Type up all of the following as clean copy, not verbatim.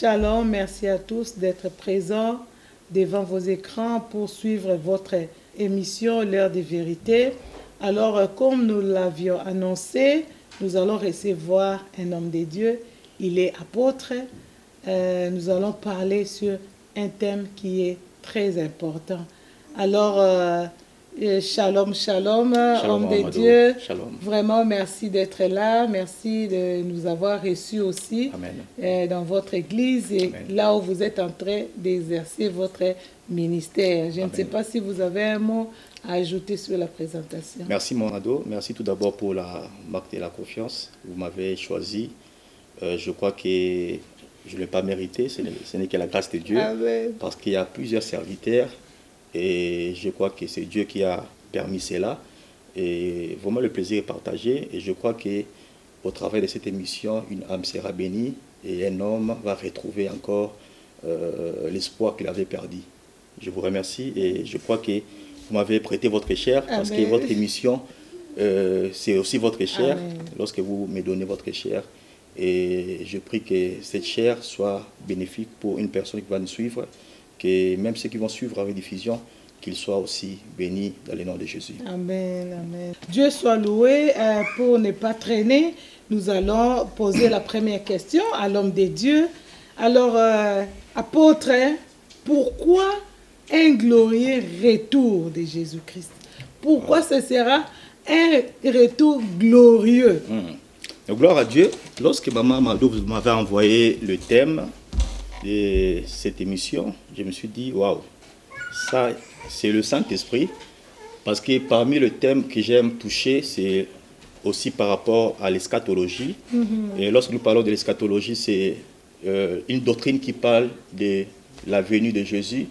Shalom, merci à tous d'être présents devant vos écrans pour suivre votre émission L'heure des vérités. Alors, comme nous l'avions annoncé, nous allons recevoir un homme de Dieu. Il est apôtre. Nous allons parler sur un thème qui est très important. Alors, shalom, shalom, homme de Dieu. Shalom. Vraiment, merci d'être là. Merci de nous avoir reçus aussi dans votre église et là où vous êtes en train d'exercer votre ministère. Je ne sais pas si vous avez un mot à ajouter sur la présentation. Merci, mon ado. Merci tout d'abord pour la marque de la confiance. Vous m'avez choisi. Je crois que je ne l'ai pas mérité. Ce n'est que la grâce de Dieu. Amen. Parce qu'il y a plusieurs serviteurs. Et je crois que c'est Dieu qui a permis cela. Et vraiment, le plaisir est partagé. Et je crois qu'au travers de cette émission, une âme sera bénie et un homme va retrouver encore l'espoir qu'il avait perdu. Je vous remercie et je crois que vous m'avez prêté votre chair parce que votre émission, c'est aussi votre chair. Amen. Lorsque vous me donnez votre chair. Et je prie que cette chair soit bénéfique pour une personne qui va nous suivre. Que même ceux qui vont suivre la rediffusion, qu'ils soient aussi bénis dans le nom de Jésus. Amen, amen. Dieu soit loué. Pour ne pas traîner, nous allons poser la première question à l'homme de Dieu. Alors, apôtre, pourquoi un glorieux retour de Jésus-Christ? Pourquoi ce sera un retour glorieux? Donc, gloire à Dieu. Lorsque Maman Mado m'avait envoyé le thème de cette émission, je me suis dit, waouh, ça c'est le Saint-Esprit, parce que parmi le thème que j'aime toucher, c'est aussi par rapport à l'eschatologie. Et lorsque nous parlons de l'eschatologie, c'est une doctrine qui parle de la venue de Jésus,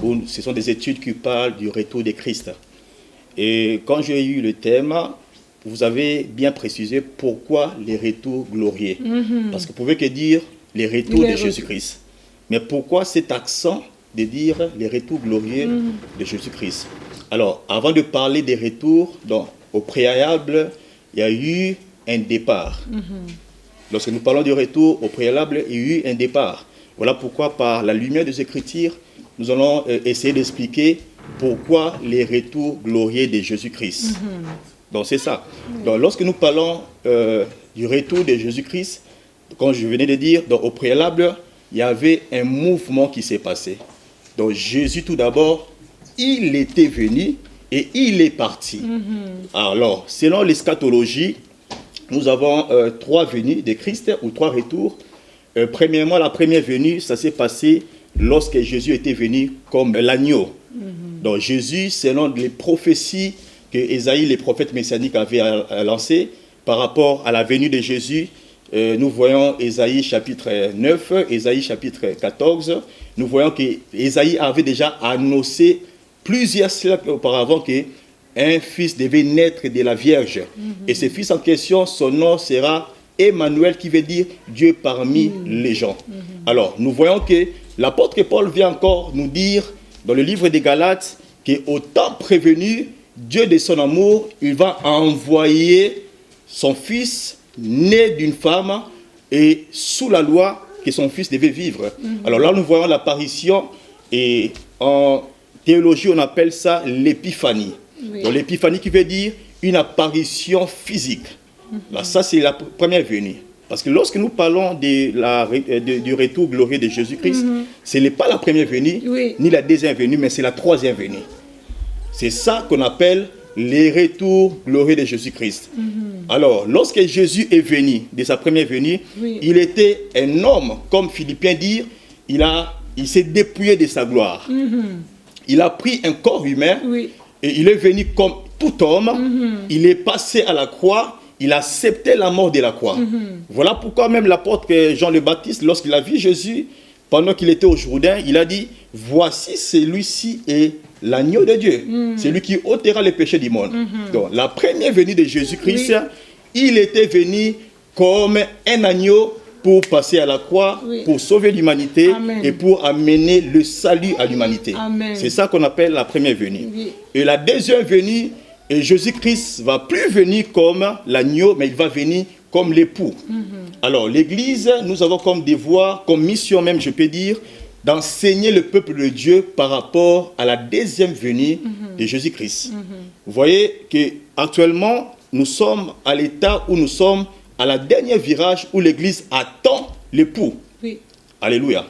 où ce sont des études qui parlent du retour de Christ. Et quand j'ai eu le thème, vous avez bien précisé pourquoi les retours glorieux. Parce que vous pouvez que dire les retours de Jésus-Christ. Mais pourquoi cet accent de dire les retours glorieux de Jésus-Christ? Alors, avant de parler des retours, donc, au préalable, il y a eu un départ. Lorsque nous parlons du retour, au préalable, il y a eu un départ. Voilà pourquoi, par la lumière des Écritures, nous allons essayer d'expliquer pourquoi les retours glorieux de Jésus-Christ. Donc, c'est ça. Donc, lorsque nous parlons du retour de Jésus-Christ, comme je venais de dire, donc, au préalable, il y avait un mouvement qui s'est passé. Donc Jésus, tout d'abord, il était venu et il est parti. Alors, selon l'eschatologie, nous avons trois venues de Christ ou trois retours. Premièrement, la première venue, ça s'est passé lorsque Jésus était venu comme l'agneau. Donc Jésus, selon les prophéties que Ésaïe, les prophètes messianiques, avaient lancées par rapport à la venue de Jésus, nous voyons Ésaïe chapitre 9, Ésaïe chapitre 14. Nous voyons qu'Ésaïe avait déjà annoncé plusieurs siècles auparavant qu'un fils devait naître de la Vierge. Et ce fils en question, son nom sera Emmanuel, qui veut dire Dieu parmi les gens. Alors, nous voyons que l'apôtre Paul vient encore nous dire dans le livre des Galates qu'au temps prévenu, Dieu de son amour, il va envoyer son fils né d'une femme et sous la loi que son fils devait vivre. Alors là, nous voyons l'apparition et en théologie, on appelle ça l'épiphanie. Donc l'épiphanie qui veut dire une apparition physique. Là, ça, c'est la première venue. Parce que lorsque nous parlons du retour glorieux de Jésus-Christ, ce n'est pas la première venue, ni la deuxième venue, mais c'est la troisième venue. C'est ça qu'on appelle les retours glorieux de Jésus-Christ. Alors, lorsque Jésus est venu, de sa première venue, il était un homme, comme Philippiens dit, il s'est dépouillé de sa gloire. Il a pris un corps humain et il est venu comme tout homme. Il est passé à la croix, il a accepté la mort de la croix. Voilà pourquoi même l'apôtre Jean le Baptiste, lorsqu'il a vu Jésus, pendant qu'il était au Jourdain, il a dit, voici celui-ci est l'agneau de Dieu. C'est lui qui ôtera les péchés du monde. Donc, la première venue de Jésus-Christ, il était venu comme un agneau pour passer à la croix, pour sauver l'humanité et pour amener le salut à l'humanité. C'est ça qu'on appelle la première venue. Et la deuxième venue, Jésus-Christ va plus venir comme l'agneau, mais il va venir comme l'époux. Alors, l'Église, nous avons comme devoir, comme mission même, je peux dire, d'enseigner le peuple de Dieu par rapport à la deuxième venue de Jésus-Christ. Vous voyez qu'actuellement, nous sommes à l'état où nous sommes à la dernière virage où l'Église attend l'époux. Oui. Alléluia.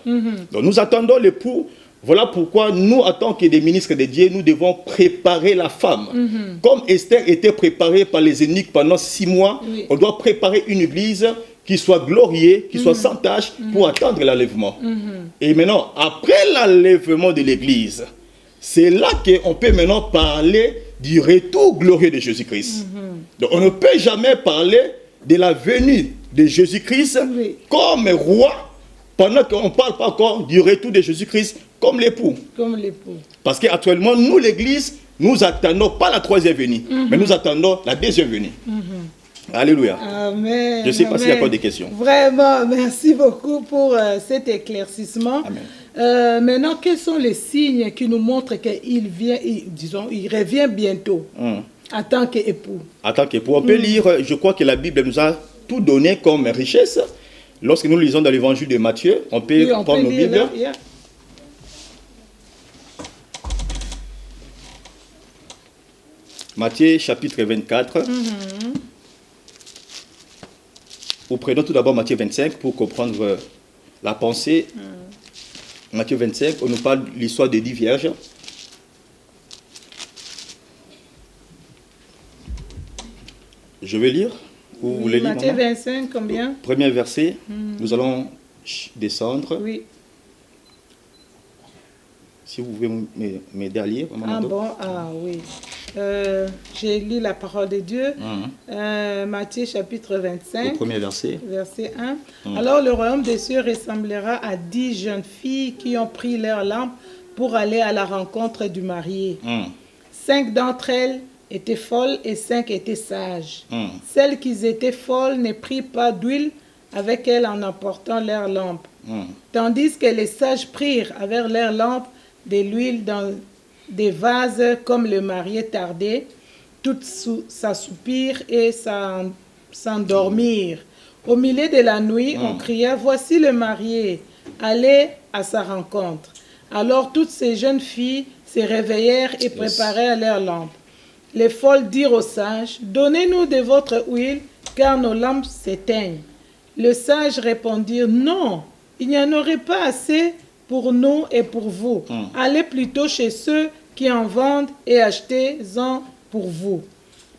Donc nous attendons l'époux. Voilà pourquoi nous, en tant que des ministres de Dieu, nous devons préparer la femme. Comme Esther était préparée par les eunuques pendant 6 mois, on doit préparer une église qui soit glorieux, qui soit sans tâche pour attendre l'enlèvement. Et maintenant, après l'enlèvement de l'église, c'est là qu'on peut maintenant parler du retour glorieux de Jésus-Christ. Donc on ne peut jamais parler de la venue de Jésus-Christ comme roi pendant qu'on ne parle pas encore du retour de Jésus-Christ comme l'époux. Comme l'époux. Parce qu'actuellement, nous, l'Église, nous attendons pas la troisième venue, mais nous attendons la deuxième venue. Alléluia. Amen. Je ne sais pas s'il y a encore des questions. Vraiment, merci beaucoup pour cet éclaircissement. Maintenant, quels sont les signes qui nous montrent qu'il vient, disons, il revient bientôt en tant qu'époux? En tant qu'époux, on peut lire, je crois que la Bible nous a tout donné comme richesse. Lorsque nous lisons dans l'évangile de Matthieu, on peut prendre nos Bibles. Matthieu chapitre 24. Nous prenons tout d'abord Matthieu 25 pour comprendre la pensée. Matthieu 25, on nous parle de l'histoire des 10 vierges. Je vais lire. Vous voulez lire, Matthieu 25, combien? Premier verset, nous allons descendre. Oui. Si vous pouvez m'aider à lire. Ah bon, ah oui. J'ai lu la parole de Dieu. Matthieu chapitre 25. Le premier verset. Verset 1. Alors le royaume des cieux ressemblera à 10 jeunes filles qui ont pris leur lampe pour aller à la rencontre du marié. 5 d'entre elles étaient folles et 5 étaient sages. Celles qui étaient folles ne prirent pas d'huile avec elles en emportant leur lampe. Tandis que les sages prirent avec leur lampe de l'huile dans des vases comme le marié tardait, toutes s'assoupirent et s'endormirent. Au milieu de la nuit, on cria, voici le marié, allez à sa rencontre. Alors toutes ces jeunes filles se réveillèrent et préparèrent leurs lampes. Les folles dirent aux sages, donnez-nous de votre huile, car nos lampes s'éteignent. Les sages répondirent, non, il n'y en aurait pas assez pour nous et pour vous. Allez plutôt chez ceux qui en vendent et achetez-en pour vous.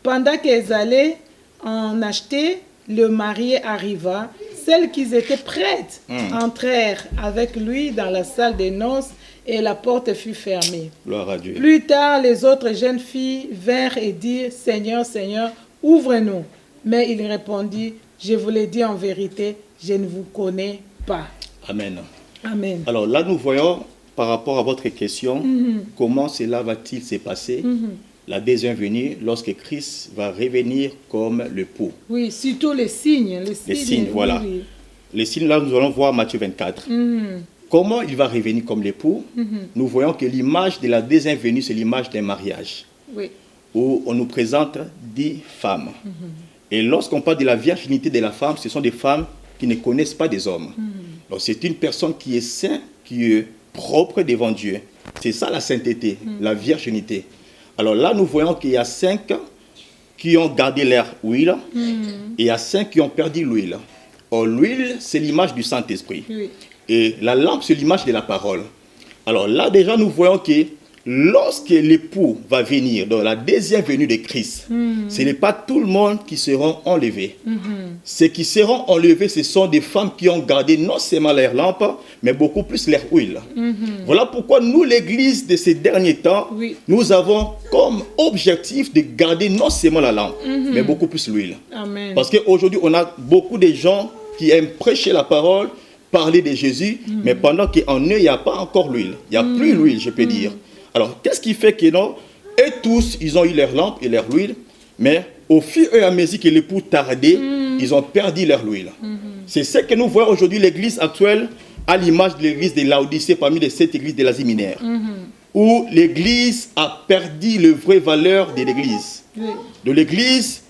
Pendant qu'ils allaient en acheter, le marié arriva. Celles qui étaient prêtes entrèrent avec lui dans la salle des noces et la porte fut fermée. Gloire à Dieu. Plus tard, les autres jeunes filles vinrent et dirent, Seigneur, Seigneur, ouvre-nous. Mais il répondit, je vous l'ai dit en vérité, je ne vous connais pas. Amen. Amen. Alors là, nous voyons, par rapport à votre question, comment cela va-t-il se passer, la deuxième venue, lorsque Christ va revenir comme l'époux. Oui, surtout les signes. Les signes, voilà. Oui. Les signes, là, nous allons voir Matthieu 24. Comment il va revenir comme l'époux? Nous voyons que l'image de la deuxième venue, c'est l'image d'un mariage. Oui. Où on nous présente 10 femmes. Et lorsqu'on parle de la virginité de la femme, ce sont des femmes qui ne connaissent pas des hommes. Donc c'est une personne qui est sainte, qui est propre devant Dieu. C'est ça la sainteté, la virginité. Alors là, nous voyons qu'il y a 5 qui ont gardé leur huile et il y a 5 qui ont perdu l'huile. Or, l'huile, c'est l'image du Saint-Esprit. Oui. Et la lampe, c'est l'image de la parole. Alors là, déjà, nous voyons que lorsque l'époux va venir dans la deuxième venue de Christ, ce n'est pas tout le monde qui seront enlevés. Ceux qui seront enlevés, ce sont des femmes qui ont gardé non seulement leur lampe, mais beaucoup plus leur huile. Voilà pourquoi nous, l'Église de ces derniers temps, nous avons comme objectif de garder non seulement la lampe, mais beaucoup plus l'huile. Parce qu'aujourd'hui, on a beaucoup de gens qui aiment prêcher la parole, parler de Jésus, mais pendant qu'en eux, il n'y a pas encore l'huile. Il n'y a plus l'huile, je peux dire. Alors, qu'est-ce qui fait que non? Et tous, ils ont eu leur lampe et leur huile, mais au fur et à mesure que l'époux tardait, ils ont perdu leur huile. C'est ce que nous voyons aujourd'hui, l'église actuelle, à l'image de l'église de Laodicée, parmi les 7 églises de l'Asie mineure, où l'église a perdu la vraie valeur de l'église. De l'église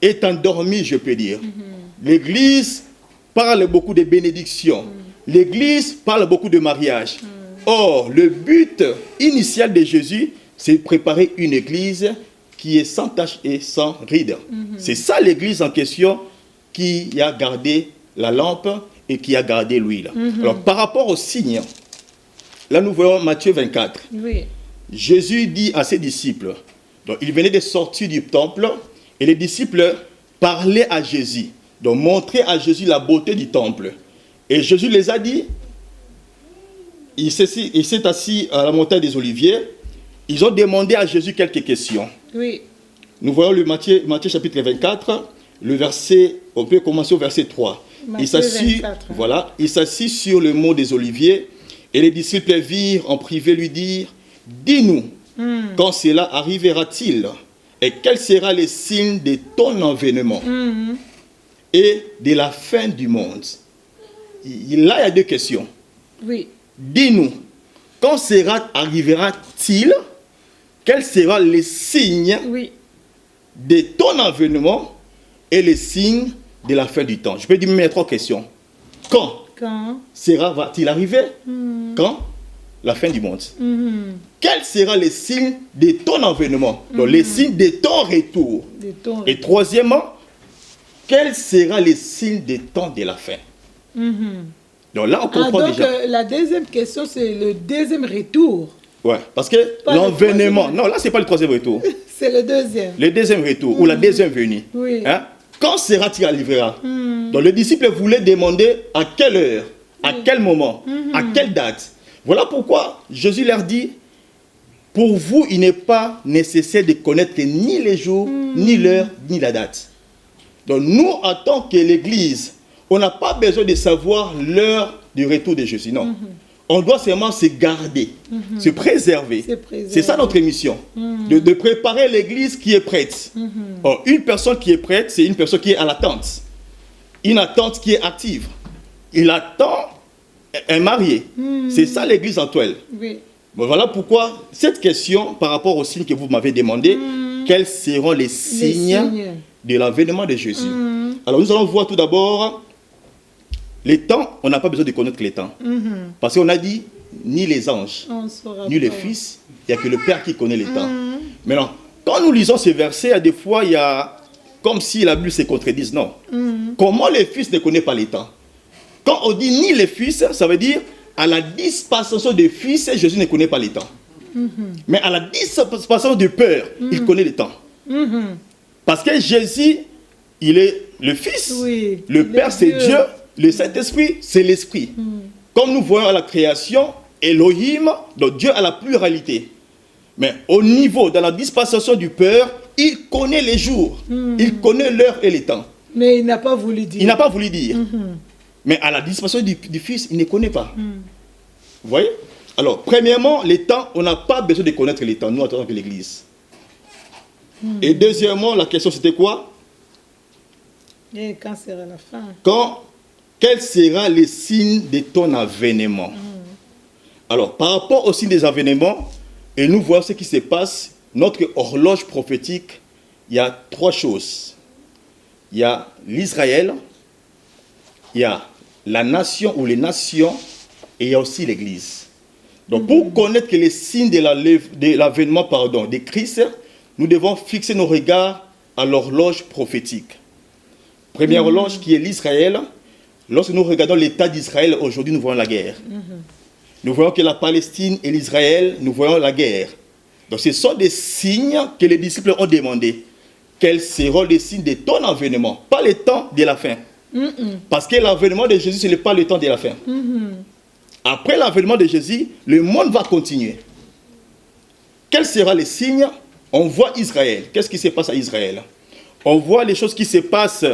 est endormie, je peux dire. L'Église parle beaucoup de bénédictions. L'Église parle beaucoup de mariage. Or, le but initial de Jésus, c'est de préparer une Église qui est sans tache et sans ride. C'est ça l'Église en question qui a gardé la lampe et qui a gardé l'huile. Alors, par rapport aux signes, là nous voyons Matthieu 24. Oui. Jésus dit à ses disciples, donc il venait de sortir du temple et les disciples parlaient à Jésus, donc montraient à Jésus la beauté du temple. Et Jésus les a dit, il s'est assis à la montagne des Oliviers, ils ont demandé à Jésus quelques questions. Oui. Nous voyons le Matthieu chapitre 24, le verset, on peut commencer au verset 3. Il s'assit sur le mont des Oliviers et les disciples virent en privé lui dire, dis-nous, quand cela arrivera-t-il et quel sera le signe de ton avènement et de la fin du monde? Là, il y a deux questions. Oui. Dis-nous, quand cela arrivera-t-il? Quel sera le signe de ton avènement et le signe de la fin du temps? Je peux dire mes trois questions. Quand va-t-il arriver? Quand? La fin du monde. Quel sera le signe de ton avènement? Donc, le signe de ton retour. Et troisièmement, quel sera le signe des temps de la fin? Donc là, on comprend déjà. La deuxième question, c'est le deuxième retour. Ouais, parce que l'avènement... Non, là, ce n'est pas le troisième retour. C'est le deuxième. Le deuxième retour, ou la deuxième venue. Oui. Hein? Quand sera-t-il arrivé? Donc, le disciple voulait demander à quelle heure, à quel moment, à quelle date. Voilà pourquoi Jésus leur dit, pour vous, il n'est pas nécessaire de connaître ni les jours, ni l'heure, ni la date. Donc, nous, en tant que l'Église, on n'a pas besoin de savoir l'heure du retour de Jésus, non. On doit seulement se garder, se préserver. C'est ça notre mission, de préparer l'Église qui est prête. Or, une personne qui est prête, c'est une personne qui est à l'attente. Une attente qui est active. Il attend un marié. C'est ça l'Église actuelle. Oui. Bon, voilà pourquoi cette question, par rapport aux signes que vous m'avez demandé, quels seront les signes de l'avènement de Jésus? Alors, nous allons voir tout d'abord les temps. On n'a pas besoin de connaître les temps. Parce qu'on a dit, ni les anges, ni les fils, il n'y a que le Père qui connaît les temps. Maintenant, quand nous lisons ces versets, des fois, il y a comme si la Bible se contredise. Non. Comment les fils ne connaissent pas les temps? Quand on dit ni les fils, ça veut dire à la dispensation des fils, Jésus ne connaît pas les temps. Mais à la dispensation du Père, il connaît les temps. Parce que Jésus, il est le Fils, le Père c'est Dieu, le Saint-Esprit c'est l'Esprit. Comme nous voyons à la création, Elohim, donc Dieu a la pluralité. Mais au niveau, dans la dispensation du Père, il connaît les jours, il connaît l'heure et les temps. Mais il n'a pas voulu dire. Il n'a pas voulu dire. Mais à la dispensation du Fils, il ne connaît pas. Vous voyez? Alors, premièrement, les temps, on n'a pas besoin de connaître les temps, nous, en tant que l'Église. Et deuxièmement, la question, c'était quoi? Et quand sera la fin? Quel sera le signe de ton avènement? Alors, par rapport au signe des avènements, et nous voyons ce qui se passe, notre horloge prophétique, il y a trois choses. Il y a l'Israël, il y a la nation ou les nations, et il y a aussi l'Église. Donc, pour connaître que les signes de l'avènement de Christ, nous devons fixer nos regards à l'horloge prophétique. Première horloge qui est l'Israël. Lorsque nous regardons l'état d'Israël, aujourd'hui nous voyons la guerre. Nous voyons que la Palestine et l'Israël, nous voyons la guerre. Donc ce sont des signes que les disciples ont demandé. Quels seront les signes de ton avènement? Pas le temps de la fin. Parce que l'avènement de Jésus, ce n'est pas le temps de la fin. Après l'avènement de Jésus, le monde va continuer. Quels seront les signes? On voit Israël. Qu'est-ce qui se passe à Israël? On voit les choses qui se passent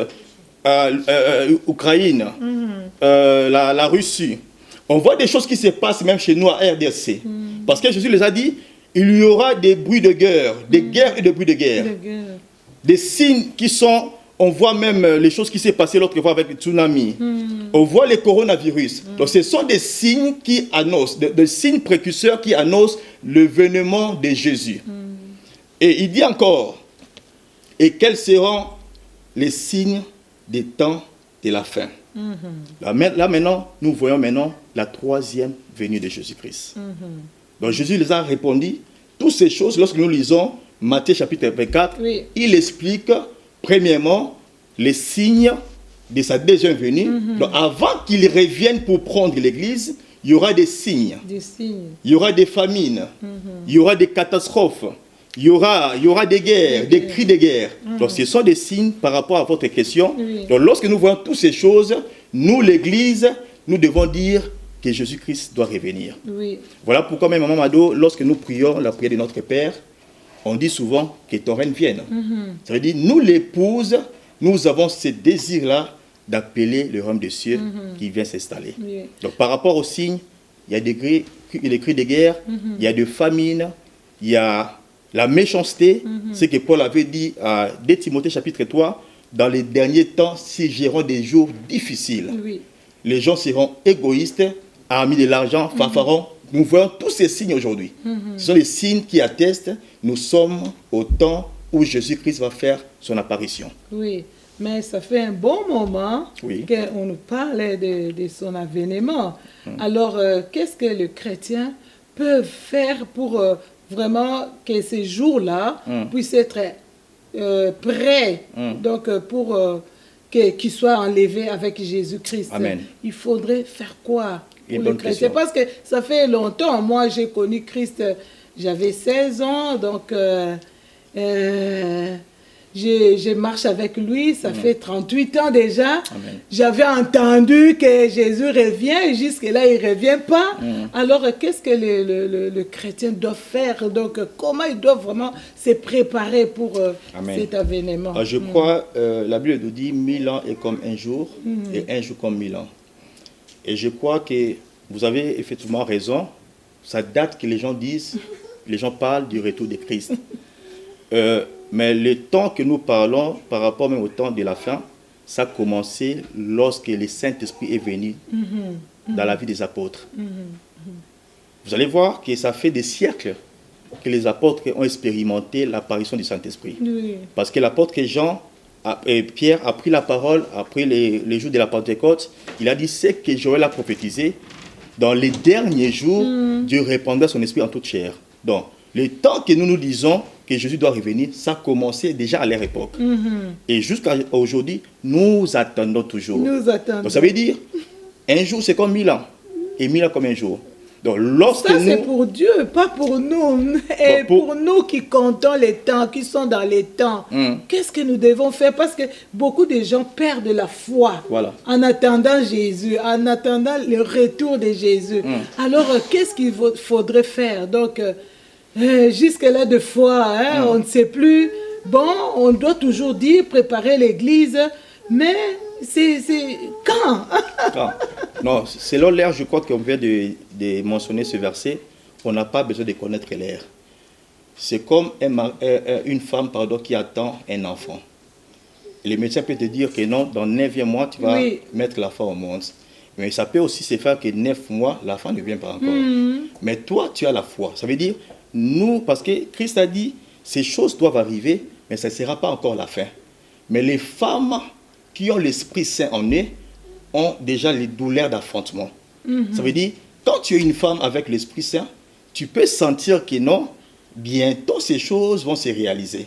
en Ukraine, la Russie. On voit des choses qui se passent même chez nous à RDC. Parce que Jésus les a dit, il y aura des bruits de guerre, des guerres et des bruits de guerre. Des signes qui sont... On voit même les choses qui s'est passées l'autre fois avec le tsunami. On voit les coronavirus. Donc ce sont des signes qui annoncent, des signes précurseurs qui annoncent l'avènement de Jésus. Et il dit encore, et quels seront les signes des temps de la fin. Là, maintenant, nous voyons maintenant la troisième venue de Jésus-Christ. Donc Jésus les a répondu, toutes ces choses, lorsque nous lisons Matthieu chapitre 24, il explique premièrement les signes de sa deuxième venue. Donc avant qu'il revienne pour prendre l'église, il y aura des signes. Il y aura des famines, il y aura des catastrophes, il y aura des guerres, des cris de guerre. Donc ce sont des signes par rapport à votre question. Donc lorsque nous voyons toutes ces choses, nous l'église, nous devons dire que Jésus-Christ doit revenir. Voilà pourquoi même Maman Mado, lorsque nous prions la prière de notre Père, on dit souvent que ton règne vienne. Ça veut dire, nous l'épouse, nous avons ce désir-là d'appeler le royaume des cieux qui vient s'installer. Donc par rapport aux signes, il y a des cris de guerre, il y a des famines, il y a la méchanceté, c'est que Paul avait dit à 2 Timothée chapitre 3, dans les derniers temps, surgiront des jours difficiles. Les gens seront égoïstes, amis de l'argent, fanfarons. Nous voyons tous ces signes aujourd'hui. Ce sont les signes qui attestent nous sommes au temps où Jésus-Christ va faire son apparition. Oui, mais ça fait un bon moment qu'on nous parle de son avènement. Alors, qu'est-ce que les chrétiens peuvent faire pour vraiment que ces jours-là puissent être prêts, donc pour qu'ils soient enlevés avec Jésus-Christ? Il faudrait faire quoi pour les chrétiens? Parce que ça fait longtemps. Moi, j'ai connu Christ, j'avais 16 ans, donc je marche avec lui, ça fait 38 ans déjà. J'avais entendu que Jésus revient, jusque-là, il ne revient pas. Alors, qu'est-ce que le chrétien doit faire? Donc, comment il doit vraiment se préparer pour cet avènement? Je crois, la Bible nous dit 1000 ans est comme un jour, et un jour comme 1000 ans. Et je crois que vous avez effectivement raison. Ça date que les gens disent, les gens parlent du retour de Christ. Mais le temps que nous parlons, par rapport même au temps de la fin, ça a commencé lorsque le Saint-Esprit est venu dans la vie des apôtres. Vous allez voir que ça fait des siècles que les apôtres ont expérimenté l'apparition du Saint-Esprit. Parce que l'apôtre Jean, Pierre a pris la parole après les jours de la Pentecôte. Il a dit, c'est que Joël a prophétisé. Dans les derniers jours, Dieu répandra son esprit en toute chair. Donc, le temps que nous nous disons que Jésus doit revenir, ça a commencé déjà à leur époque. Et jusqu'à aujourd'hui, nous attendons toujours. Donc ça veut dire, un jour c'est comme 1000 ans, et 1000 ans comme un jour. Donc lorsque ça c'est pour Dieu, pas pour nous. Et pour nous qui comptons les temps, qui sont dans les temps, qu'est-ce que nous devons faire? Parce que beaucoup de gens perdent la foi en attendant Jésus, en attendant le retour de Jésus. Alors qu'est-ce qu'il faudrait faire? Donc, jusque-là, de fois, on ne sait plus. Bon, on doit toujours dire, préparer l'église, mais c'est quand? Non, selon l'ère, je crois qu'on vient de mentionner ce verset, on n'a pas besoin de connaître l'ère. C'est comme une femme qui attend un enfant. Les médecins peuvent te dire que non, dans le 9e mois, tu vas mettre l'enfant au monde. Mais ça peut aussi se faire que 9 mois, l'enfant ne vient pas encore. Mais toi, tu as la foi. Ça veut dire, nous, parce que Christ a dit, ces choses doivent arriver, mais ça ne sera pas encore la fin. Mais les femmes qui ont l'Esprit Saint en eux ont déjà les douleurs d'affrontement. Ça veut dire, quand tu es une femme avec l'Esprit Saint, tu peux sentir que non, bientôt ces choses vont se réaliser.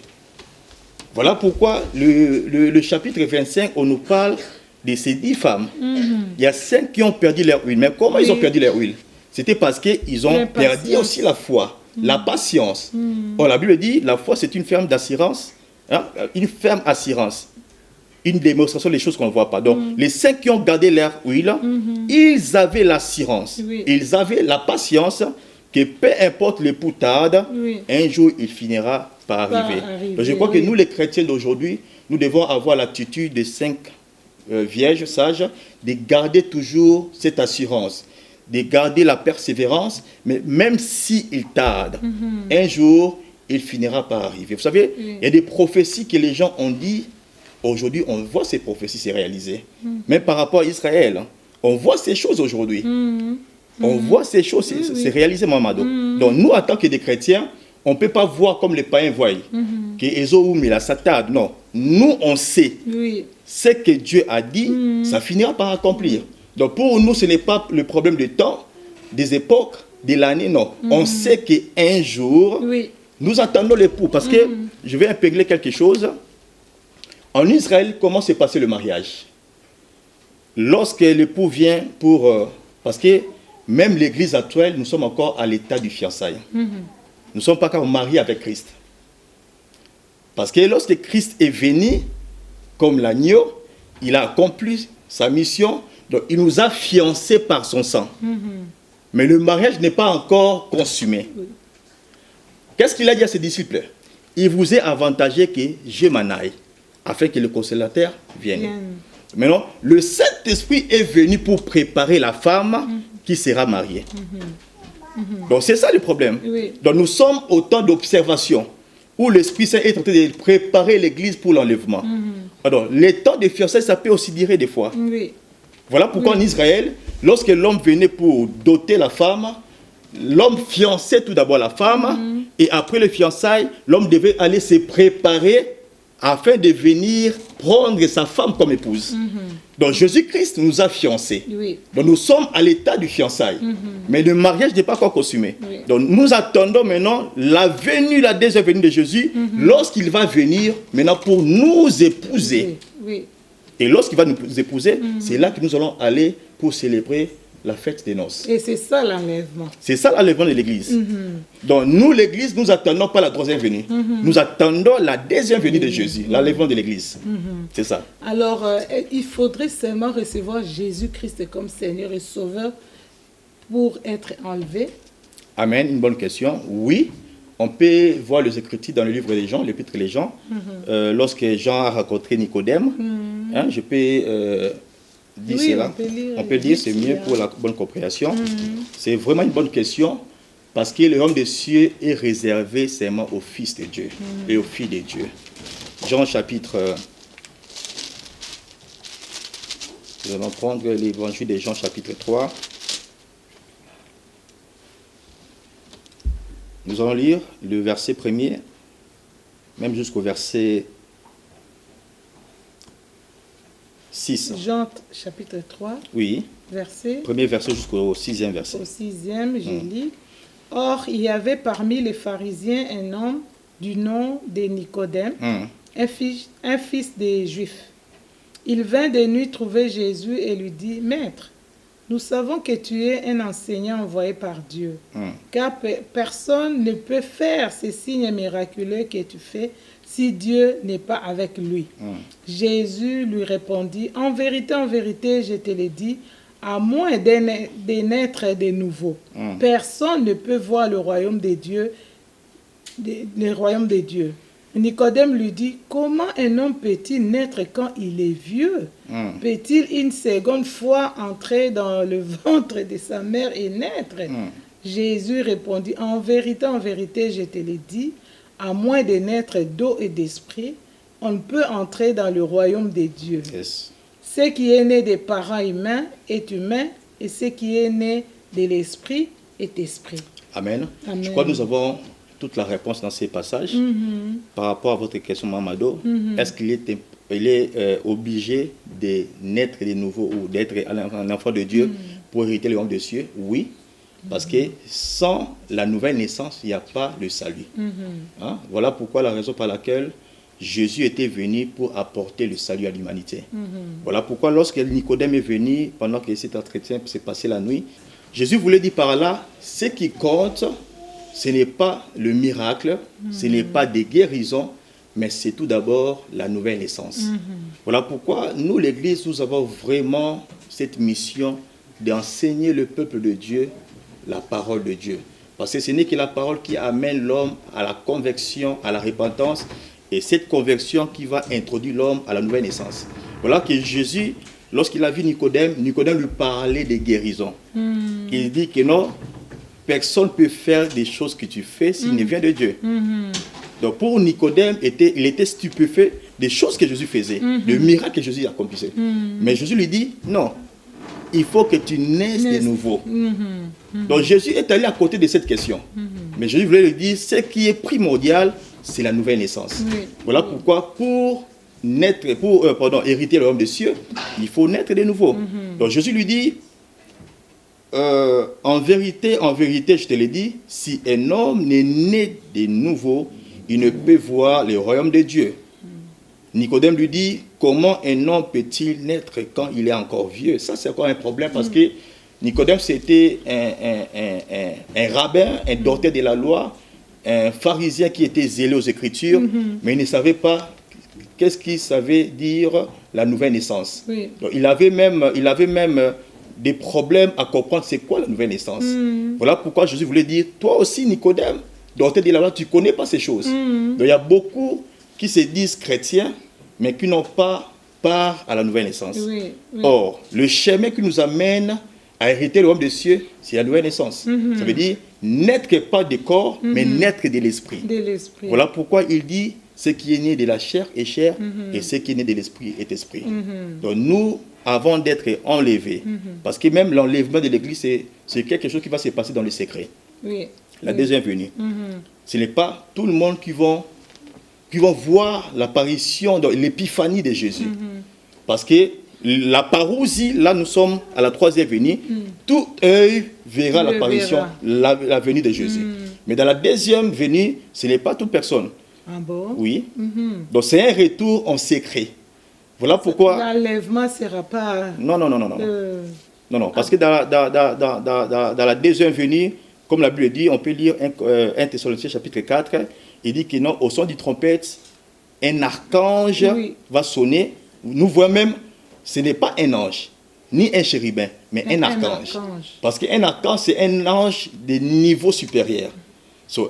Voilà pourquoi le chapitre 25, on nous parle de ces 10 femmes. Il y a 5 qui ont perdu leur huile. Mais comment ils ont perdu leur huile? C'était parce qu'ils ont perdu aussi la foi. La patience. Or, la Bible dit, la foi, c'est une ferme d'assurance. Une ferme assurance. Une démonstration des choses qu'on ne voit pas. Donc, les 5 qui ont gardé leur huile, ils avaient l'assurance. Ils avaient la patience que peu importe les poutardes, un jour, il finira par arriver. Donc, je crois que nous, les chrétiens d'aujourd'hui, nous devons avoir l'attitude des 5 vierges sages de garder toujours cette assurance, de garder la persévérance, mais même s'il tarde, un jour, il finira par arriver. Vous savez, il y a des prophéties que les gens ont dit, aujourd'hui, on voit ces prophéties se réaliser. Même par rapport à Israël, on voit ces choses aujourd'hui. On voit ces choses se réaliser, Mamadou. Donc nous, en tant que des chrétiens, on ne peut pas voir comme les païens voient, que Ezo ou Mila, ça tarde. Non, nous, on sait ce que Dieu a dit, ça finira par accomplir. Donc pour nous, ce n'est pas le problème du temps, des époques, de l'année, non. On sait qu'un jour, nous attendons l'époux. Parce que, je vais épingler quelque chose. En Israël, comment s'est passé le mariage? Lorsque l'époux vient pour... parce que même l'église actuelle, nous sommes encore à l'état du fiançailles. Nous ne sommes pas encore mariés avec Christ. Parce que lorsque Christ est venu, comme l'agneau, il a accompli sa mission. Donc, il nous a fiancés par son sang. Mais le mariage n'est pas encore consommé. Qu'est-ce qu'il a dit à ses disciples? Il vous est avantagé que je m'en aille, afin que le consolateur vienne. Maintenant, le Saint-Esprit est venu pour préparer la femme qui sera mariée. Donc, c'est ça le problème. Donc, nous sommes au temps d'observation, où l'Esprit Saint est en train de préparer l'Église pour l'enlèvement. Alors, les temps de fiançailles, ça peut aussi durer des fois. Voilà pourquoi en Israël, lorsque l'homme venait pour doter la femme, l'homme fiançait tout d'abord la femme, et après le fiançailles, l'homme devait aller se préparer afin de venir prendre sa femme comme épouse. Donc Jésus-Christ nous a fiancés. Donc nous sommes à l'état du fiançailles. Mais le mariage n'est pas encore consommé. Donc nous attendons maintenant la venue, la deuxième venue de Jésus, lorsqu'il va venir maintenant pour nous épouser. Et lorsqu'il va nous épouser, c'est là que nous allons aller pour célébrer la fête des noces. Et c'est ça l'enlèvement. C'est ça l'enlèvement de l'Église. Donc nous, l'Église, nous attendons pas la troisième venue. Nous attendons la deuxième venue de Jésus, l'enlèvement de l'Église. C'est ça. Alors, il faudrait seulement recevoir Jésus-Christ comme Seigneur et Sauveur pour être enlevé. Amen, une bonne question. Oui, on peut voir les Écritures dans le livre des Jean, l'Épître des Jean. Lorsque Jean a rencontré Nicodème, je peux... dit cela. On peut dire c'est mieux pour la bonne compréhension. C'est vraiment une bonne question parce que le royaume des cieux est réservé seulement aux fils de Dieu et aux filles de Dieu. Jean chapitre... nous allons prendre l'évangile de Jean chapitre 3. Nous allons lire le verset premier, même jusqu'au verset 6. Jean chapitre 3, oui. Verset. Premier verset jusqu'au 6e verset. Au 6e, j'ai lu. Or, il y avait parmi les pharisiens un homme du nom de Nicodème, un fils des Juifs. Il vint de nuit trouver Jésus et lui dit, « Maître, nous savons que tu es un enseignant envoyé par Dieu, car personne ne peut faire ces signes miraculeux que tu fais si Dieu n'est pas avec lui. Jésus lui répondit, « en vérité, je te le dis, à moins de naître de nouveau, personne ne peut voir le royaume de Dieu. Nicodème lui dit, « Comment un homme peut-il naître quand il est vieux? Peut-il une seconde fois entrer dans le ventre de sa mère et naître? » Jésus répondit, « en vérité, je te le dis, à moins de naître d'eau et d'esprit, on ne peut entrer dans le royaume de Dieu. Ce qui est né des parents humains est humain, et ce qui est né de l'esprit est esprit. » Amen. Je crois que nous avons toute la réponse dans ces passages. Par rapport à votre question, Mamado, est-ce qu'il est obligé de naître de nouveau ou d'être un enfant de Dieu pour hériter le royaume des cieux? Oui. Parce que sans la nouvelle naissance, il n'y a pas le salut. Voilà pourquoi la raison par laquelle Jésus était venu pour apporter le salut à l'humanité. Voilà pourquoi lorsque Nicodème est venu, pendant que cet entretien s'est passé la nuit, Jésus voulait dire par là, ce qui compte, ce n'est pas le miracle, ce n'est pas des guérisons, mais c'est tout d'abord la nouvelle naissance. Voilà pourquoi nous, l'Église, nous avons vraiment cette mission d'enseigner le peuple de Dieu la parole de Dieu. Parce que ce n'est que la parole qui amène l'homme à la conversion, à la repentance, et cette conversion qui va introduire l'homme à la nouvelle naissance. Voilà que Jésus, lorsqu'il a vu Nicodème, Nicodème lui parlait des guérisons. Il dit que non, personne ne peut faire des choses que tu fais s'il ne vient de Dieu. Donc pour Nicodème, il était stupéfait des choses que Jésus faisait, des miracles que Jésus accomplissait. Mais Jésus lui dit, non, il faut que tu naisses de nouveau. Donc Jésus est allé à côté de cette question. Mais Jésus voulait lui dire, ce qui est primordial, c'est la nouvelle naissance. Voilà pourquoi pour hériter le royaume des cieux, il faut naître de nouveau. Donc Jésus lui dit, en vérité, je te l'ai dit, si un homme n'est né de nouveau, il ne peut voir le royaume de Dieu. Nicodème lui dit, comment un homme peut-il naître quand il est encore vieux? Ça, c'est encore un problème parce que Nicodème, c'était un rabbin, un docteur de la loi, un pharisien qui était zélé aux Écritures, mais il ne savait pas qu'est-ce qu'il savait dire la nouvelle naissance. Oui. Donc, il avait même des problèmes à comprendre c'est quoi la nouvelle naissance. Voilà pourquoi Jésus voulait dire, toi aussi Nicodème, docteur de la loi, tu ne connais pas ces choses. Donc il y a beaucoup qui se disent chrétiens, mais qui n'ont pas part à la nouvelle naissance. Oui, oui. Or, le chemin qui nous amène à hériter le royaume des cieux, c'est la nouvelle naissance. Ça veut dire naître pas de corps, mais naître de l'esprit. De l'esprit. Voilà pourquoi il dit, ce qui est né de la chair est chair, et ce qui est né de l'esprit est esprit. Donc nous, avant d'être enlevés, parce que même l'enlèvement de l'église, c'est quelque chose qui va se passer dans le secret. Oui. La deuxième venue. Ce n'est pas tout le monde qui vont voir l'apparition, l'épiphanie de Jésus. Parce que la parousie, là nous sommes à la troisième venue, tout œil verra l'apparition, la venue de Jésus. Mais dans la deuxième venue, ce n'est pas toute personne. Ah bon? Oui. Donc c'est un retour en secret. Voilà pourquoi... L'enlèvement ne sera pas... Non, parce que dans la deuxième venue, comme la Bible dit, on peut lire 1 Thessaloniciens chapitre 4, il dit que non, au son du trompette, un archange va sonner. Nous voyons même, ce n'est pas un ange, ni un chérubin, mais un archange. Parce qu'un archange, c'est un ange de niveau supérieur.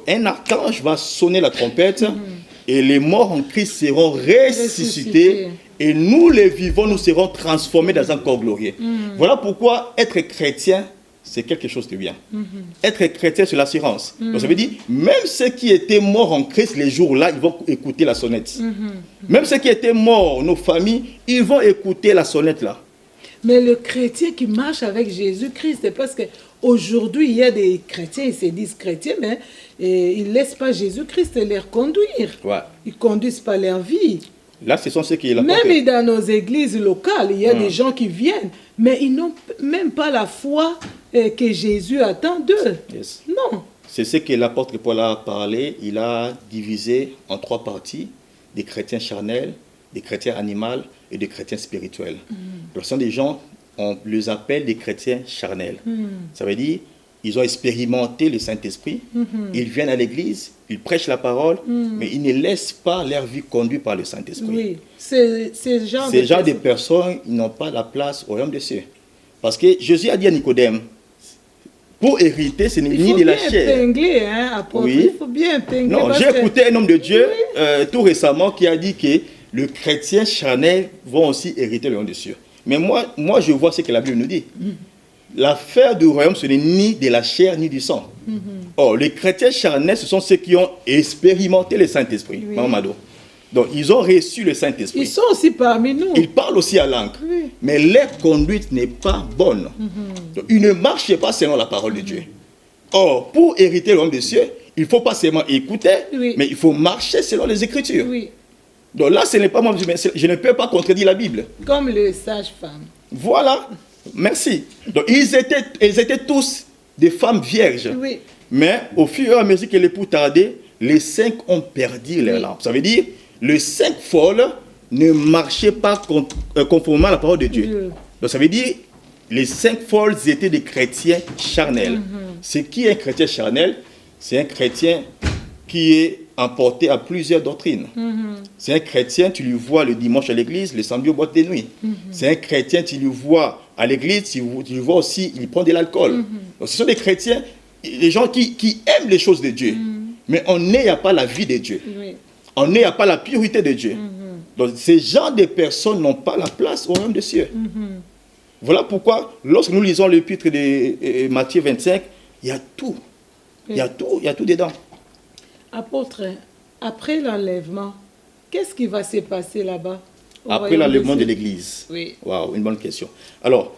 Un archange va sonner la trompette et les morts en Christ seront ressuscités. Et nous, les vivants, nous serons transformés dans un corps glorieux. Voilà pourquoi être chrétien, c'est quelque chose de bien. Être chrétien, c'est l'assurance. Donc ça veut dire, même ceux qui étaient morts en Christ, les jours-là, ils vont écouter la sonnette. Même ceux qui étaient morts, nos familles, ils vont écouter la sonnette là. Mais le chrétien qui marche avec Jésus-Christ, c'est parce qu'aujourd'hui, il y a des chrétiens, ils se disent chrétiens, mais ils ne laissent pas Jésus-Christ les conduire. Ouais. Ils ne conduisent pas leur vie. Là, ce sont ceux qui... Même dans nos églises locales, il y a des gens qui viennent, mais ils n'ont même pas la foi que Jésus attend d'eux. Yes. Non. C'est ce que l'apôtre Paul a parlé. Il a divisé en trois parties, des chrétiens charnels, des chrétiens animaux et des chrétiens spirituels. Ce sont des gens, on les appelle des chrétiens charnels. Ça veut dire, ils ont expérimenté le Saint-Esprit, ils viennent à l'église, ils prêchent la parole, mais ils ne laissent pas leur vie conduite par le Saint-Esprit. Oui, ces gens de personnes, ils n'ont pas la place au royaume des cieux. Parce que Jésus a dit à Nicodème, pour hériter, ce n'est ni de la chair. Il faut bien épingler. Non, j'ai écouté un homme de Dieu tout récemment qui a dit que les chrétiens charnels vont aussi hériter le royaume des cieux. Mais moi, je vois ce que la Bible nous dit. L'affaire du royaume, ce n'est ni de la chair ni du sang. Or, les chrétiens charnels, ce sont ceux qui ont expérimenté le Saint-Esprit. Maman Mado. Donc, ils ont reçu le Saint-Esprit. Ils sont aussi parmi nous. Ils parlent aussi à langue. Mais leur conduite n'est pas bonne. Donc, ils ne marchent pas selon la parole de Dieu. Or, pour hériter le royaume des cieux, il ne faut pas seulement écouter, mais il faut marcher selon les Écritures. Donc là, ce n'est pas moi, je ne peux pas contredire la Bible. Comme les sages-femmes. Voilà. Merci. Donc, ils étaient tous des femmes vierges. Mais au fur et à mesure que l'époux tardait, les 5 ont perdu leur lampe. Ça veut dire, les 5 folles ne marchaient pas conformément à la parole de Dieu. Donc, ça veut dire, les 5 folles étaient des chrétiens charnels. Ce qui est un chrétien charnel, c'est un chrétien qui est emporté à plusieurs doctrines. C'est un chrétien, tu lui vois le dimanche à l'église, le samedi au boîte de nuit. C'est un chrétien, tu lui vois à l'église, tu lui vois aussi, il prend de l'alcool. Donc, ce sont des chrétiens, les gens qui aiment les choses de Dieu. Mais on n'a pas la vie de Dieu. On n'a pas la purité de Dieu. Donc, ces gens de personnes n'ont pas la place au royaume des cieux. Voilà pourquoi, lorsque nous lisons l'épître de Matthieu 25, il y a tout. Il y a tout dedans. Apôtre, après l'enlèvement, qu'est-ce qui va se passer là-bas? Après l'enlèvement de l'Église. Waouh, une bonne question. Alors,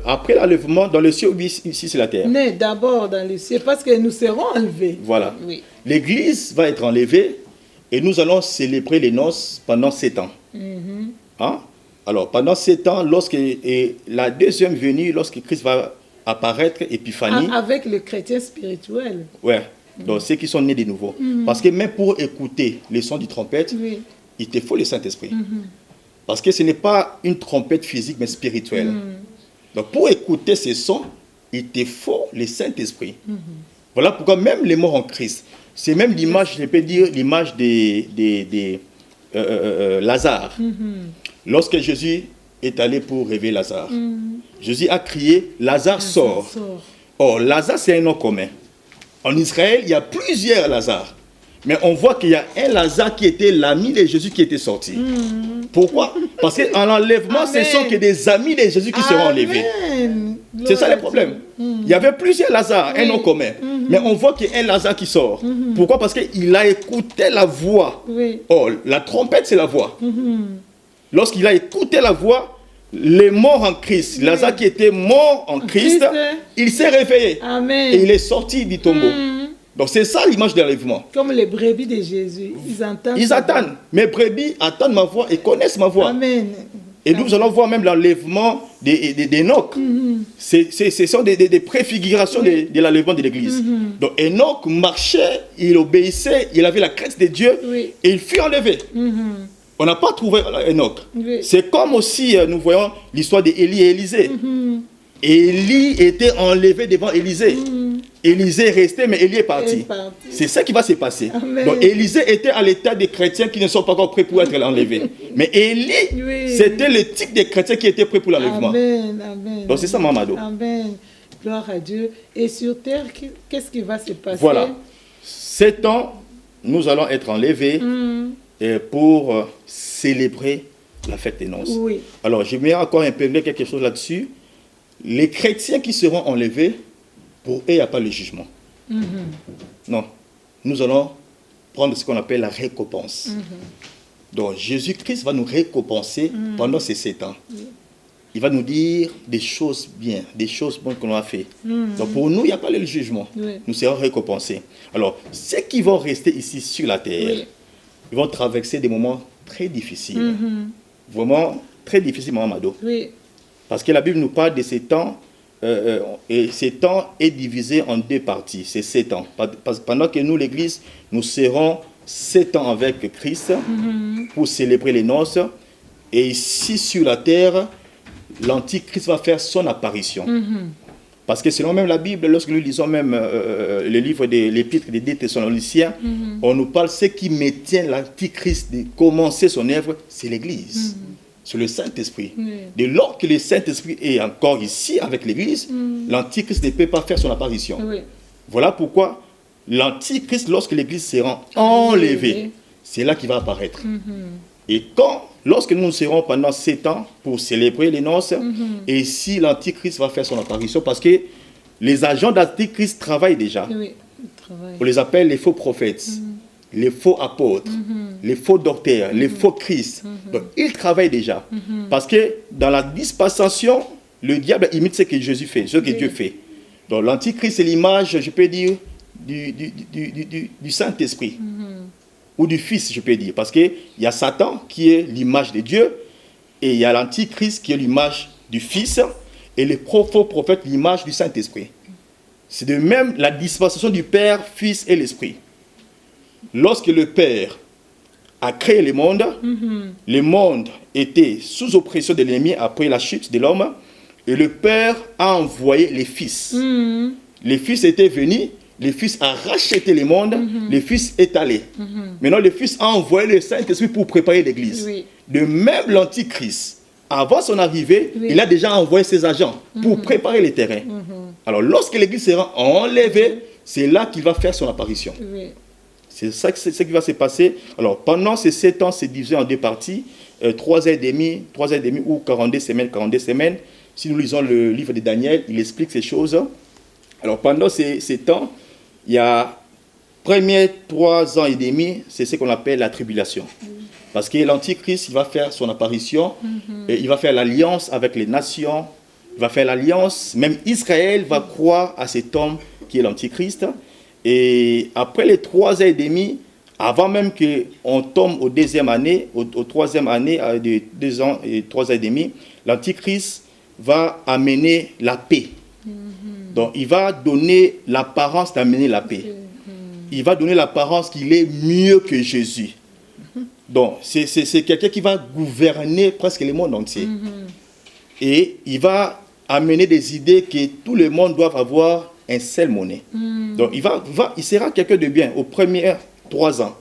après l'enlèvement, dans le ciel, ici c'est la terre. Mais d'abord dans le ciel, parce que nous serons enlevés. Voilà. L'Église va être enlevée Et nous allons célébrer les noces pendant 7 ans. Hein? Alors, pendant 7 ans, et la deuxième venue, lorsque Christ va apparaître, Épiphanie. Avec les chrétiens spirituels. Ouais, donc ceux qui sont nés de nouveau. Parce que même pour écouter les sons du trompette, il te faut le Saint-Esprit. Parce que ce n'est pas une trompette physique, mais spirituelle. Donc, pour écouter ces sons, il te faut le Saint-Esprit. Voilà pourquoi même les morts en Christ, c'est même l'image, je peux dire, l'image de Lazare. Lorsque Jésus est allé pour réveiller Lazare, Jésus a crié, Lazare sort. Or, Lazare, c'est un nom commun. En Israël, il y a plusieurs Lazare. Mais on voit qu'il y a un Lazare qui était l'ami de Jésus qui était sorti. Pourquoi? Parce qu'en enlèvement, ce sont que des amis de Jésus qui seront enlevés. C'est ça le problème. Il y avait plusieurs Lazare, un nom commun. Mais on voit qu'il y a un Lazare qui sort. Pourquoi? Parce qu'il a écouté la voix. Oh, la trompette, c'est la voix. Lorsqu'il a écouté la voix, les morts en Christ, Lazare qui était mort en Christ, il s'est réveillé. Amen. Et il est sorti du tombeau. Donc c'est ça l'image de l'enlèvement. Comme les brebis de Jésus, ils entendent. Ils attendent. Mes brebis attendent ma voix et connaissent ma voix. Amen. Et nous allons voir même l'enlèvement d'Enoch. Ce sont des préfigurations de l'enlèvement de l'Église. Donc Enoch marchait, il obéissait, il avait la crainte de Dieu et il fut enlevé. On n'a pas trouvé Enoch. C'est comme aussi, nous voyons l'histoire d'Élie et Élisée. Élie était enlevé devant Élisée. Élisée est resté, mais Élie est parti. C'est ça qui va se passer. Amen. Donc Élisée était à l'état des chrétiens qui ne sont pas encore prêts pour être enlevés. Mais Élie, c'était le type des chrétiens qui étaient prêts pour l'enlèvement. Donc c'est ça, Mamadou. Amen. Gloire à Dieu. Et sur terre, qu'est-ce qui va se passer? Voilà. 7 ans, nous allons être enlevés pour célébrer la fête des noces. Alors, je vais encore imprimer quelque chose là-dessus. Les chrétiens qui seront enlevés, pour eux, il n'y a pas le jugement. Non. Nous allons prendre ce qu'on appelle la récompense. Donc, Jésus-Christ va nous récompenser pendant ces 7 ans. Il va nous dire des choses bien, des choses bonnes qu'on a fait. Donc, pour nous, il n'y a pas le jugement. Nous serons récompensés. Alors, ceux qui vont rester ici sur la terre, ils vont traverser des moments très difficiles. Vraiment très difficiles, Mamadou. Parce que la Bible nous parle de ces temps. Et ces temps est divisé en 2 parties, c'est 7 ans. Pendant que nous, l'Église, nous serons 7 ans avec Christ pour célébrer les noces. Et ici sur la terre, l'Antichrist va faire son apparition. Parce que selon même la Bible, lorsque nous lisons même le livre de l'Épître des 2 Thessaloniciens, on nous parle ce qui maintient l'Antichrist de commencer son œuvre, c'est l'Église. Sur le Saint-Esprit. Dès lors que le Saint-Esprit est encore ici avec l'Église, l'Antichrist ne peut pas faire son apparition. Voilà pourquoi l'Antichrist, lorsque l'Église sera enlevée, c'est là qu'il va apparaître. Et lorsque nous serons pendant 7 ans pour célébrer les noces, et si l'Antichrist va faire son apparition, parce que les agents d'Antichrist travaillent déjà. On les appelle les faux prophètes. Les faux apôtres, les faux docteurs, les faux Christ. Donc, ils travaillent déjà. Parce que dans la dispensation, le diable imite ce que Jésus fait, ce que Dieu fait. Donc, l'Antichrist, c'est l'image, je peux dire, du Saint-Esprit. Ou du Fils, je peux dire. Parce qu'il y a Satan qui est l'image de Dieu, et il y a l'Antichrist qui est l'image du Fils, et les faux prophètes, l'image du Saint-Esprit. C'est de même la dispensation du Père, Fils et l'Esprit. Lorsque le Père a créé le monde était sous oppression de l'ennemi après la chute de l'homme, et le Père a envoyé les fils. Les fils étaient venus, le Fils a racheté le monde, le Fils est allé. Maintenant, le Fils a envoyé le Saint-Esprit pour préparer l'Église. De même, l'Antichrist, avant son arrivée, il a déjà envoyé ses agents pour préparer les terrains. Alors, lorsque l'Église sera enlevée, c'est là qu'il va faire son apparition. C'est ça ce qui va se passer. Alors, pendant ces 7 ans, c'est divisé en 2 parties. 3 ans et demi ou 42 semaines. Si nous lisons le livre de Daniel, il explique ces choses. Alors, pendant ces temps, il y a premiers 3 ans et demi, c'est ce qu'on appelle la tribulation. Parce que l'Antichrist, il va faire son apparition, et il va faire l'alliance avec les nations, il va faire l'alliance, même Israël va croire à cet homme qui est l'Antichrist. Et après les 3 ans et demi, avant même qu'on tombe au deuxième année, au troisième année, de 2 ans et 3 ans et demi, l'Antichrist va amener la paix. Donc, il va donner l'apparence d'amener la paix. Il va donner l'apparence qu'il est mieux que Jésus. Donc, c'est quelqu'un qui va gouverner presque le monde entier. Et il va amener des idées que tout le monde doit avoir un seul monnaie. Donc, il sera quelqu'un de bien aux premiers 3 ans.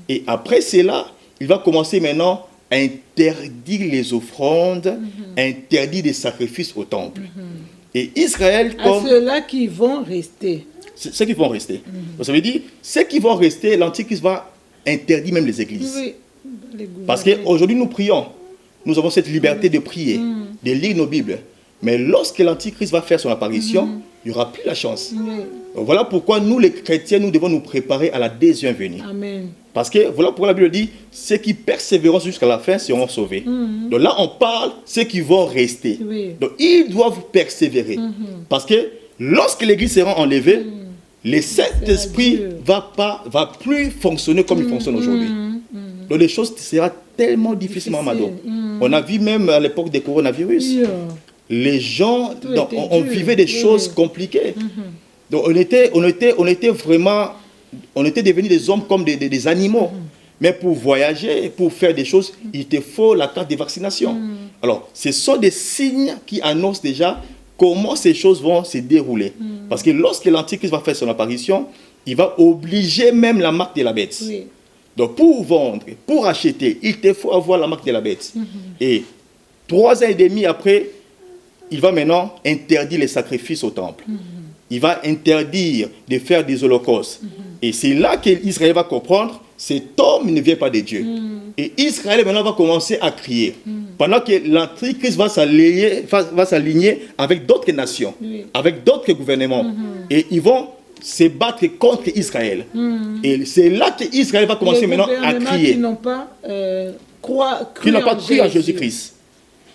Et après cela, il va commencer maintenant à interdire les offrandes, interdire les sacrifices au temple. Et Israël, comme... À ceux-là qui vont rester. Ceux qui vont rester. Donc, ça veut dire, ceux qui vont rester, l'Antichrist va interdire même les églises. Oui. Parce qu'aujourd'hui, nous prions. Nous avons cette liberté de prier, de lire nos Bibles. Mais lorsque l'Antichrist va faire son apparition, il n'y aura plus la chance. Donc, voilà pourquoi nous, les chrétiens, nous devons nous préparer à la deuxième venue. Amen. Parce que voilà pourquoi la Bible dit, ceux qui persévéreront jusqu'à la fin seront sauvés. Donc là, on parle ceux qui vont rester. Oui. Donc ils doivent persévérer. Parce que lorsque l'église sera enlevée, le Saint-Esprit va plus fonctionner comme il fonctionne aujourd'hui. Donc les choses seront tellement difficiles, Mamado. On a vu même à l'époque des coronavirus, les gens, on vivait des choses compliquées. Donc on était vraiment, on était devenus des hommes comme des animaux. Mais pour voyager, pour faire des choses, il te faut la carte de vaccination. Alors, ce sont des signes qui annoncent déjà comment ces choses vont se dérouler. Parce que lorsque l'Antichrist va faire son apparition, il va obliger même la marque de la bête. Oui. Donc, pour vendre, pour acheter, il te faut avoir la marque de la bête. Et 3 ans et demi après, il va maintenant interdire les sacrifices au temple. Il va interdire de faire des holocaustes. Et c'est là qu'Israël va comprendre, cet homme ne vient pas de Dieu. Et Israël maintenant va commencer à crier. Pendant que l'Antichrist va s'aligner avec d'autres nations, avec d'autres gouvernements. Et ils vont se battre contre Israël. Et c'est là qu'Israël va commencer maintenant à crier. Qui n'ont pas cru en Jésus-Christ.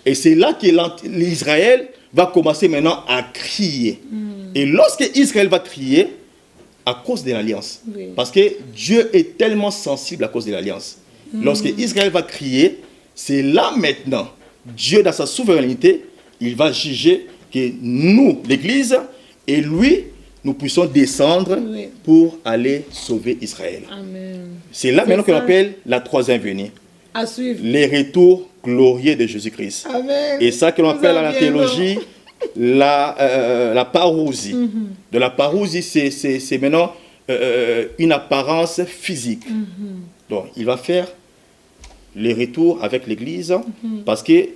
Et c'est là que l'Israël va commencer maintenant à crier. Et lorsque Israël va crier, à cause de l'alliance. Parce que Dieu est tellement sensible à cause de l'alliance. Lorsque Israël va crier, c'est là maintenant, Dieu dans sa souveraineté, il va juger que nous, l'Église, et lui, nous puissions descendre pour aller sauver Israël. C'est là maintenant qu'on appelle la troisième venue. À suivre. Les retours glorieux de Jésus-Christ. Et ça que l'on appelle à la théologie la parousie. De la parousie, c'est maintenant une apparence physique. Donc, il va faire les retours avec l'Église parce que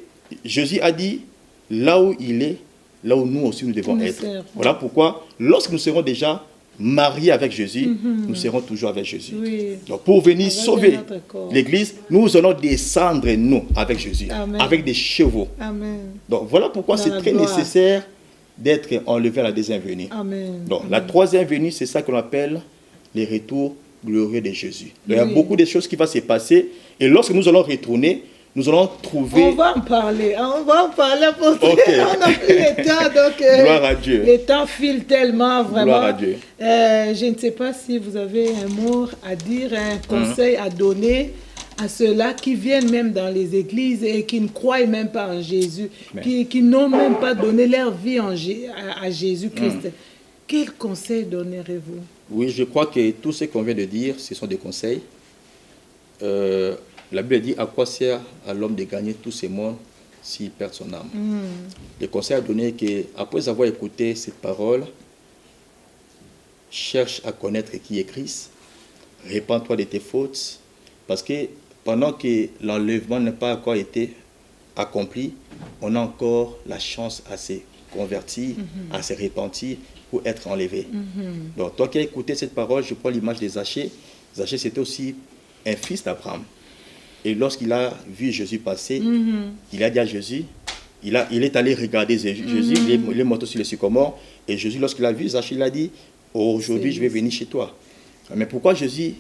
Jésus a dit, là où il est, là où nous aussi nous devons être. Voilà pourquoi, lorsque nous serons déjà mariés avec Jésus, nous serons toujours avec Jésus. Donc, pour venir sauver l'Église, nous allons descendre, nous, avec Jésus, avec des chevaux. Donc, voilà pourquoi c'est très nécessaire d'être enlevé à la deuxième venue. Donc, la troisième venue, c'est ça qu'on appelle les retours glorieux de Jésus. Donc, il y a beaucoup de choses qui vont se passer. Et lorsque nous allons retourner, nous allons trouver... On va en parler. On va en parler pour on n'a plus le temps. Donc, gloire à Dieu. Le temps file tellement, vraiment. Gloire à Dieu. Je ne sais pas si vous avez un mot à dire, un conseil à donner à ceux-là qui viennent même dans les églises et qui ne croient même pas en Jésus, qui n'ont même pas donné leur vie à Jésus-Christ. Quel conseil donnerez-vous? Oui, je crois que tout ce qu'on vient de dire, ce sont des conseils. La Bible dit à quoi sert à l'homme de gagner tout ce monde s'il perd son âme. Le conseil à donner est qu'après avoir écouté cette parole, cherche à connaître qui est Christ, répands-toi de tes fautes, parce que pendant que l'enlèvement n'a pas encore été accompli, on a encore la chance à se convertir, à se repentir pour être enlevé. Donc, toi qui as écouté cette parole, je prends l'image de Zachée. Zachée, c'était aussi un fils d'Abraham. Et lorsqu'il a vu Jésus passer, il a dit à Jésus, il est allé regarder Jésus, il est monté sur le sycomore, et Jésus, lorsqu'il a vu Zachée, il a dit, aujourd'hui, je vais venir chez toi. Mais pourquoi Jésus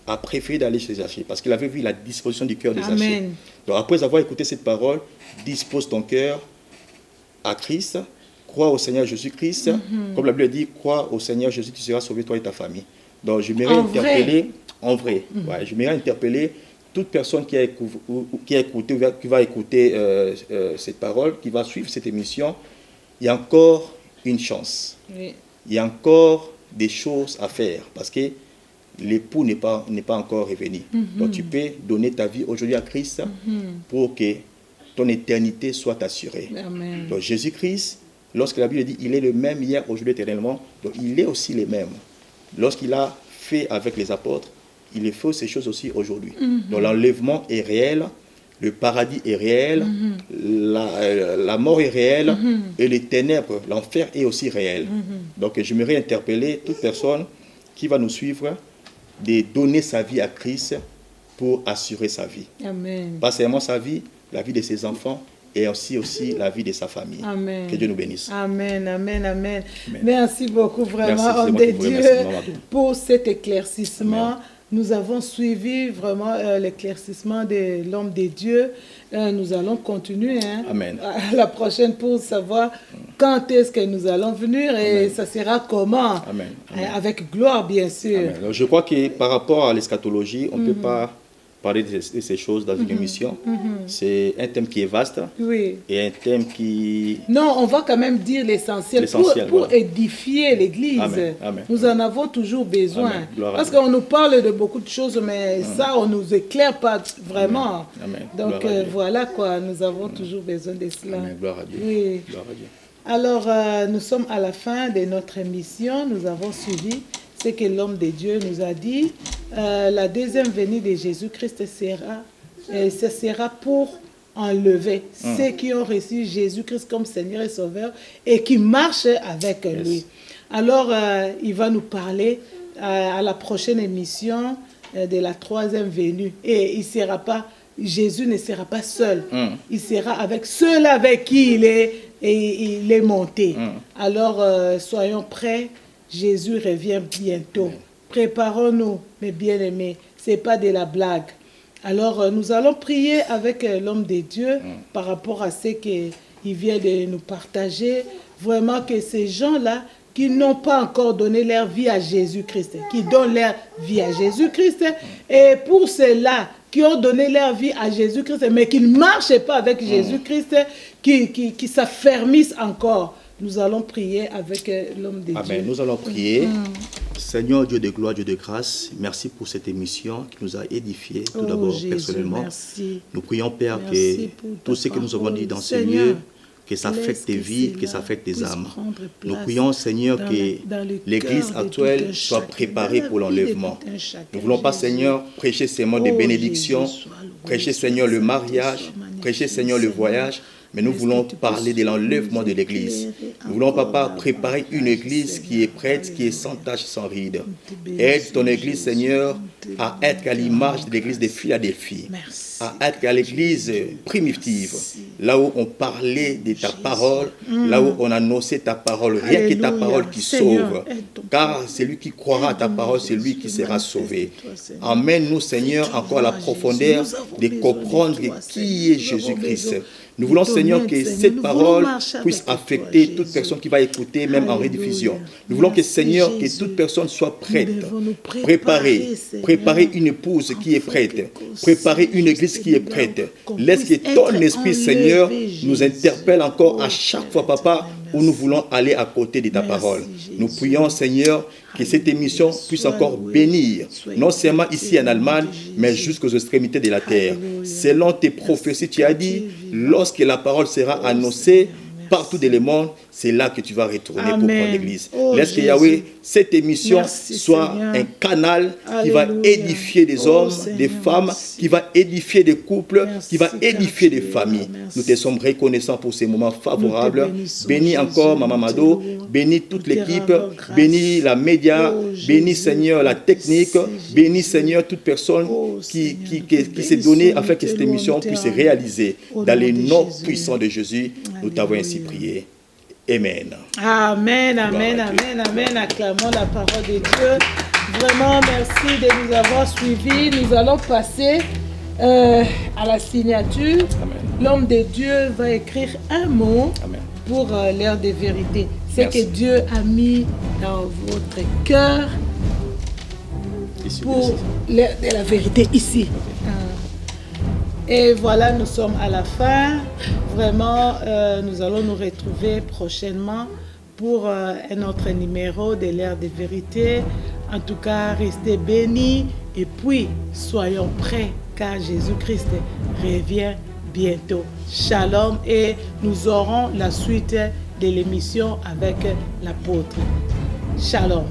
a préféré d'aller chez Zachée? Parce qu'il avait vu la disposition du cœur de Zachée. Donc après avoir écouté cette parole, dispose ton cœur à Christ, crois au Seigneur Jésus-Christ. Comme la Bible dit, crois au Seigneur Jésus, tu seras sauvé, toi et ta famille. Donc je m'aimerais interpeller en vrai. Ouais, je m'aimerais interpeller toute personne qui a écouté, qui va écouter cette parole, qui va suivre cette émission. Il y a encore une chance. Oui. Il y a encore des choses à faire parce que l'époux n'est pas encore revenu. Donc tu peux donner ta vie aujourd'hui à Christ pour que ton éternité soit assurée. Amen. Donc Jésus-Christ, lorsque la Bible dit il est le même hier, aujourd'hui, éternellement, donc il est aussi le même. Lorsqu'il a fait avec les apôtres, il fait ces choses aussi aujourd'hui. Donc l'enlèvement est réel, le paradis est réel, la mort est réelle et les ténèbres, l'enfer est aussi réel. Donc j'aimerais interpeller toute personne qui va nous suivre de donner sa vie à Christ pour assurer sa vie. Amen. Pas seulement sa vie, la vie de ses enfants et aussi la vie de sa famille. Amen. Que Dieu nous bénisse. Amen, amen, amen. Amen. Merci beaucoup vraiment, homme de Dieu, pour cet éclaircissement. Amen. Nous avons suivi vraiment l'éclaircissement de l'homme de Dieu. Nous allons continuer Amen. La prochaine pour savoir quand est-ce que nous allons venir et Amen. ça sera comment. Amen. Amen. Avec gloire, bien sûr. Amen. Alors, je crois que par rapport à l'eschatologie, on ne peut pas parler de ces choses dans une émission. C'est un thème qui est vaste Oui. et un thème qui... Non, on va quand même dire l'essentiel pour voilà. édifier l'Église. Amen. Amen. Nous en avons toujours besoin. Amen. Gloire à Parce Dieu. qu'on nous parle de beaucoup de choses, mais ça, on ne nous éclaire pas vraiment. Amen. Donc Gloire à Dieu. voilà quoi, nous avons toujours besoin de cela. Amen. Gloire à Dieu. Oui. Gloire à Dieu. Alors, nous sommes à la fin de notre émission. Nous avons suivi ce que l'homme de Dieu nous a dit. La deuxième venue de Jésus-Christ ce sera pour enlever ceux qui ont reçu Jésus-Christ comme Seigneur et Sauveur et qui marchent avec lui. Alors, il va nous parler à la prochaine émission de la troisième venue. Et Jésus ne sera pas seul. Il sera avec ceux avec qui il est monté. Alors, soyons prêts. Jésus revient bientôt. Préparons-nous, mes bien-aimés. Ce n'est pas de la blague. Alors, nous allons prier avec l'homme de Dieu par rapport à ce qu'il vient de nous partager. Vraiment que ces gens-là qui n'ont pas encore donné leur vie à Jésus-Christ, qui donnent leur vie à Jésus-Christ, et pour ceux-là qui ont donné leur vie à Jésus-Christ, mais qui ne marchent pas avec Jésus-Christ, qui s'affermissent encore. Nous allons prier avec l'homme de Dieu. Amen. Nous allons prier. Seigneur Dieu de gloire, Dieu de grâce, merci pour cette émission qui nous a édifiés tout d'abord Jésus, personnellement. Merci. Nous prions Père Merci que tout ce que nous avons dit dans ce Seigneur, lieu, que ça affecte tes vies, que ça affecte tes âmes. Nous prions Seigneur que l'Église actuelle soit préparée pour l'enlèvement. Nous ne voulons pas Seigneur prêcher seulement des bénédictions, prêcher Seigneur le mariage, prêcher Seigneur le voyage, mais nous voulons parler de l'enlèvement de l'Église. Nous voulons, Papa, préparer une Église qui est prête, qui est sans tache, sans ride. Aide ton Église, Seigneur, à être à l'image de l'Église de Philadelphie, à être à l'Église primitive, là où on parlait de ta parole, là où on annonçait ta parole, rien que ta parole qui sauve. Car celui qui croira à ta parole, c'est lui qui sera sauvé. Emmène-nous, Seigneur, encore à la profondeur de comprendre qui est Jésus-Christ. Nous voulons, Seigneur, que cette parole puisse affecter toute personne qui va écouter, même en rediffusion. Nous voulons que, Seigneur, que toute personne soit prête, préparer une épouse qui est prête, préparer une église qui est prête. Laisse que ton esprit, Seigneur, nous interpelle encore à chaque fois, Papa, où nous voulons aller à côté de ta parole. Nous prions, Seigneur, que cette émission puisse encore bénir, non seulement ici en Allemagne, mais jusqu'aux extrémités de la terre. Selon tes prophéties, tu as dit, lorsque la parole sera annoncée partout dans le monde, c'est là que tu vas retourner pour prendre l'église. Laisse que Yahweh, cette émission soit un canal qui va édifier des hommes, des femmes, qui va édifier des couples, qui va édifier des familles. Nous te sommes reconnaissants pour ces moments favorables. Bénis encore Maman Mado, bénis toute l'équipe, bénis la média, bénis Seigneur la technique, bénis Seigneur toute personne qui s'est donnée afin que cette émission puisse se réaliser. Dans les noms puissants de Jésus, nous t'avons ainsi prié. Amen. Amen, amen, amen, amen. Acclamons la parole de Dieu. Vraiment, merci de nous avoir suivis. Nous allons passer à la signature. L'homme de Dieu va écrire un mot pour l'heure de vérité. C'est que Dieu a mis dans votre cœur. pour l'heure de la vérité ici. Et voilà, nous sommes à la fin. Vraiment, nous allons nous retrouver prochainement pour un autre numéro de l'heure de vérité. En tout cas, restez bénis et puis soyons prêts car Jésus-Christ revient bientôt. Shalom et nous aurons la suite de l'émission avec l'apôtre. Shalom.